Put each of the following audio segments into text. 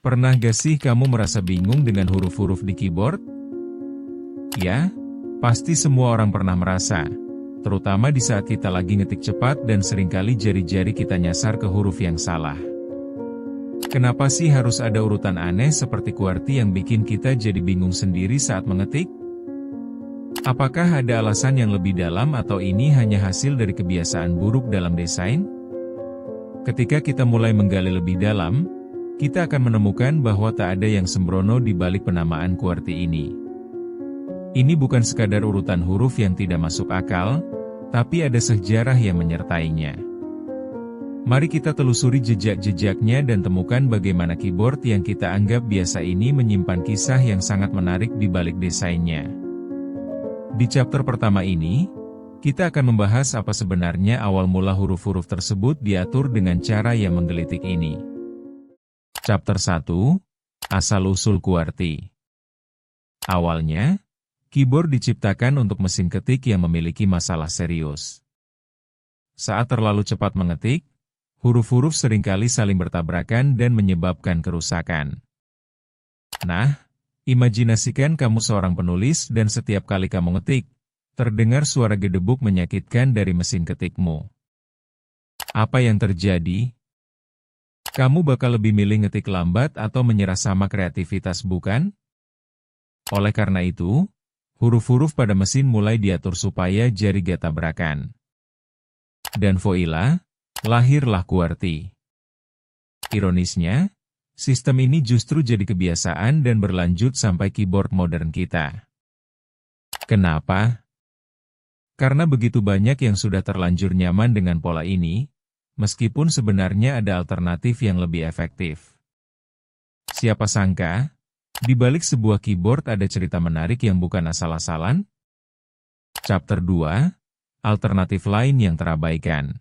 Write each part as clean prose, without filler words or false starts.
Pernah gak sih kamu merasa bingung dengan huruf-huruf di keyboard? Ya, pasti semua orang pernah merasa. Terutama di saat kita lagi ngetik cepat dan seringkali jari-jari kita nyasar ke huruf yang salah. Kenapa sih harus ada urutan aneh seperti QWERTY yang bikin kita jadi bingung sendiri saat mengetik? Apakah ada alasan yang lebih dalam atau ini hanya hasil dari kebiasaan buruk dalam desain? Ketika kita mulai menggali lebih dalam, kita akan menemukan bahwa tak ada yang sembrono di balik penamaan QWERTY ini. Ini bukan sekadar urutan huruf yang tidak masuk akal, tapi ada sejarah yang menyertainya. Mari kita telusuri jejak-jejaknya dan temukan bagaimana keyboard yang kita anggap biasa ini menyimpan kisah yang sangat menarik di balik desainnya. Di chapter pertama ini, kita akan membahas apa sebenarnya awal mula huruf-huruf tersebut diatur dengan cara yang menggelitik ini. Chapter 1, Asal-usul QWERTY. Awalnya, keyboard diciptakan untuk mesin ketik yang memiliki masalah serius. Saat terlalu cepat mengetik, huruf-huruf seringkali saling bertabrakan dan menyebabkan kerusakan. Nah, imajinasikan kamu seorang penulis dan setiap kali kamu ngetik, terdengar suara gedebuk menyakitkan dari mesin ketikmu. Apa yang terjadi? Kamu bakal lebih milih ngetik lambat atau menyerah sama kreativitas, bukan? Oleh karena itu, huruf-huruf pada mesin mulai diatur supaya jari gak tabrakan. Dan voila, lahirlah QWERTY. Ironisnya, sistem ini justru jadi kebiasaan dan berlanjut sampai keyboard modern kita. Kenapa? Karena begitu banyak yang sudah terlanjur nyaman dengan pola ini, meskipun sebenarnya ada alternatif yang lebih efektif. Siapa sangka, di balik sebuah keyboard ada cerita menarik yang bukan asal-asalan? Chapter 2, Alternatif lain yang terabaikan.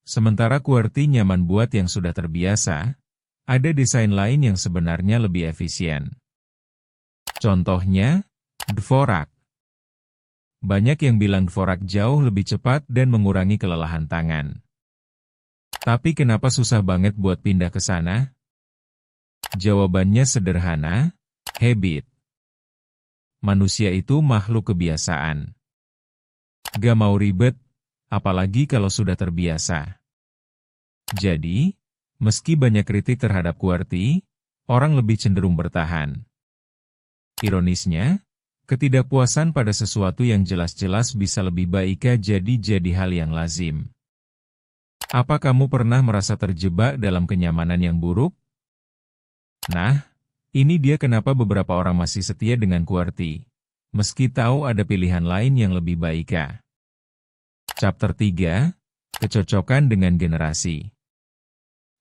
Sementara QWERTY nyaman buat yang sudah terbiasa, ada desain lain yang sebenarnya lebih efisien. Contohnya, Dvorak. Banyak yang bilang Dvorak jauh lebih cepat dan mengurangi kelelahan tangan. Tapi kenapa susah banget buat pindah ke sana? Jawabannya sederhana, habit. Manusia itu makhluk kebiasaan. Gak mau ribet, apalagi kalau sudah terbiasa. Jadi, meski banyak kritik terhadap QWERTY, orang lebih cenderung bertahan. Ironisnya, ketidakpuasan pada sesuatu yang jelas-jelas bisa lebih baik jadi hal yang lazim. Apa kamu pernah merasa terjebak dalam kenyamanan yang buruk? Nah, ini dia kenapa beberapa orang masih setia dengan QWERTY, meski tahu ada pilihan lain yang lebih baik. Chapter 3, Kecocokan dengan generasi.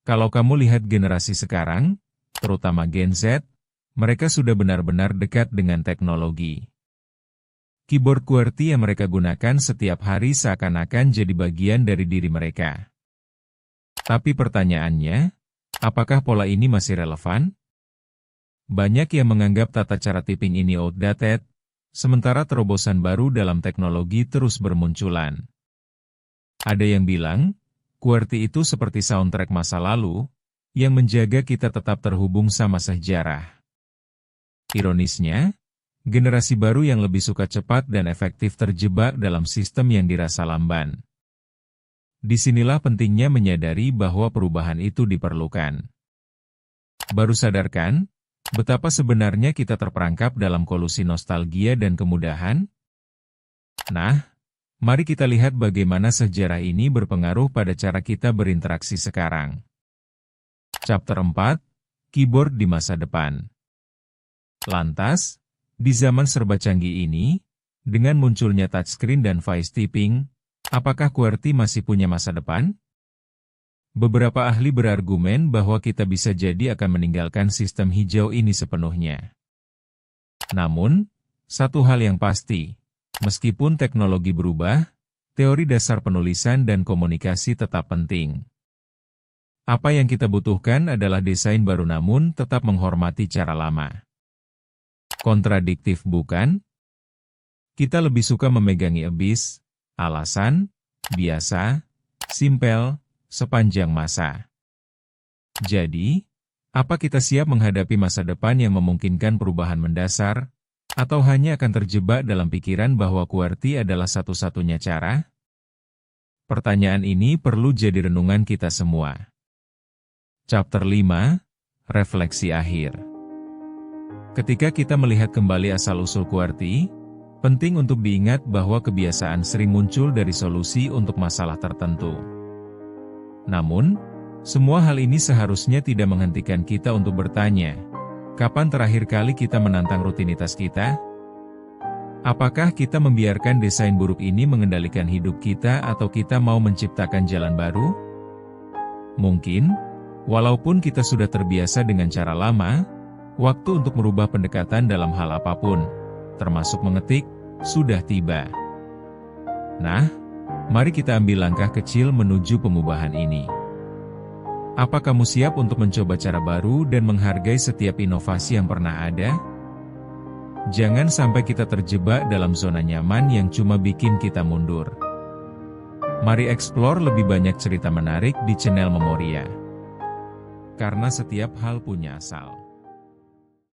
Kalau kamu lihat generasi sekarang, terutama Gen Z, mereka sudah benar-benar dekat dengan teknologi. Keyboard QWERTY yang mereka gunakan setiap hari seakan-akan jadi bagian dari diri mereka. Tapi pertanyaannya, apakah pola ini masih relevan? Banyak yang menganggap tata cara typing ini outdated, sementara terobosan baru dalam teknologi terus bermunculan. Ada yang bilang, QWERTY itu seperti soundtrack masa lalu, yang menjaga kita tetap terhubung sama sejarah. Ironisnya, generasi baru yang lebih suka cepat dan efektif terjebak dalam sistem yang dirasa lamban. Disinilah pentingnya menyadari bahwa perubahan itu diperlukan. Baru sadarkan, betapa sebenarnya kita terperangkap dalam kolusi nostalgia dan kemudahan? Nah, mari kita lihat bagaimana sejarah ini berpengaruh pada cara kita berinteraksi sekarang. Chapter 4, Keyboard di masa depan. Lantas, di zaman serba canggih ini, dengan munculnya touchscreen dan voice typing, apakah QWERTY masih punya masa depan? Beberapa ahli berargumen bahwa kita bisa jadi akan meninggalkan sistem hijau ini sepenuhnya. Namun, satu hal yang pasti, meskipun teknologi berubah, teori dasar penulisan dan komunikasi tetap penting. Apa yang kita butuhkan adalah desain baru namun tetap menghormati cara lama. Kontradiktif bukan? Kita lebih suka memegangi abyss, alasan, biasa, simpel, sepanjang masa. Jadi, Apa kita siap menghadapi masa depan yang memungkinkan perubahan mendasar, atau hanya akan terjebak dalam pikiran bahwa QWERTY adalah satu-satunya cara? Pertanyaan ini perlu jadi renungan kita semua. Chapter 5, Refleksi Akhir. Ketika kita melihat kembali asal-usul QWERTY, penting untuk diingat bahwa kebiasaan sering muncul dari solusi untuk masalah tertentu. Namun, semua hal ini seharusnya tidak menghentikan kita untuk bertanya, kapan terakhir kali kita menantang rutinitas kita? Apakah kita membiarkan desain buruk ini mengendalikan hidup kita atau kita mau menciptakan jalan baru? Mungkin, walaupun kita sudah terbiasa dengan cara lama, waktu untuk merubah pendekatan dalam hal apapun, termasuk mengetik, sudah tiba. Nah, mari kita ambil langkah kecil menuju pemubahan ini. Apa kamu siap untuk mencoba cara baru dan menghargai setiap inovasi yang pernah ada? Jangan sampai kita terjebak dalam zona nyaman yang cuma bikin kita mundur. Mari eksplor lebih banyak cerita menarik di channel Memoria. Karena setiap hal punya asal.